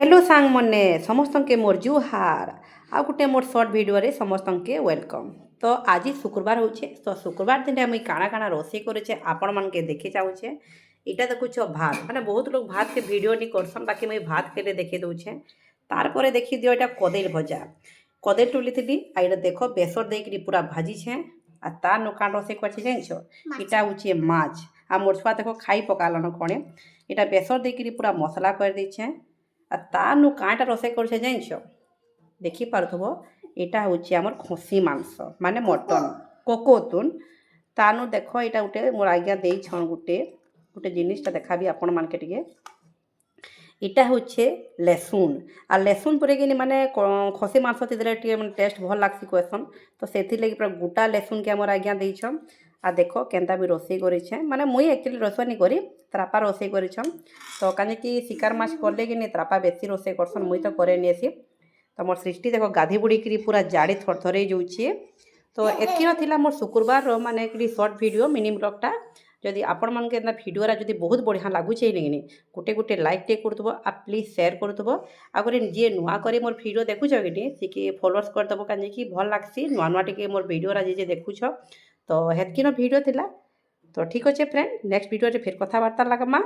Hello सांग मने समस्त के मोर जुहार आ गोटे मोर सर्ट भिडियो रे समस्त के वेलकम। तो आज शुक्रवार होचे तो शुक्रवार दिन मुई काଣା काଣା रोसे करे आपण मन के देखे चाहूचे। इटा देखुछ भात माने बहुत लोग भात के वीडियो नहीं करसन बाकी मुई भात के देखे दउछे। तार परे देखि दियो एटा कदेल भजा कदेल तुली थी आ इटा देखो बेसर देकरी पूरा भाजी छे आ तार नो काण रोसे करछे जानछो इटा होचे माछ आ मोर छुआ देखो खाई पकालन कोणे इटा बेसर देकरी पूरा मसला कर दैछे आ तानु काँटा रोसे कर जानछ देखिपे यहाँ हूँ आम खसी मांस माने मटन कोकोतुन तानु देख यहाँ गोटे मोर आज्ञा दे गोटे गोटे जिनटा देखा आपण मानके टे इटा हूँ लेसुन आ लेसुन पूरे कि माने खसी मांस टे टेस्ट भल लगसी कहसन तो से लगी पूरा गोटा लेसुन के आम आज्ञा देछन आ देख केन्ता भी रोसे करे माने मुई एक्चुअली रोसे नहीं करी त्रापा रोसे करेछन तो कहीं शिकार माछ कले कि नहीं त्रापा बेसी रोसे करसन मुई तो करे नहीं तो मोर सृष्टि देख गाधी बुड़ी पूरा जाड़ी थरथरे जाऊे तो एति मोर शुक्रवार माने सर्ट वीडियो मिनी ब्लॉगटा जदि आपण मन के भिडियोरा जदि बहुत बढ़िया लगुचे नहीं गोटे गोटे लाइक टे कर आ प्लीज शेयर कर आगे जी नुआ करे मोर भिडियो देखुच कि नहीं सी फॉलोअर्स करदेव कहीं भल लगसी नुआ नुआ टे मोर भिडियोरा जे देखुच तो हेतकिन भिडियो थिला तो ठीक अच्छे फ्रेंड नेक्स्ट वीडियो फिर कथबार्ता लगमा।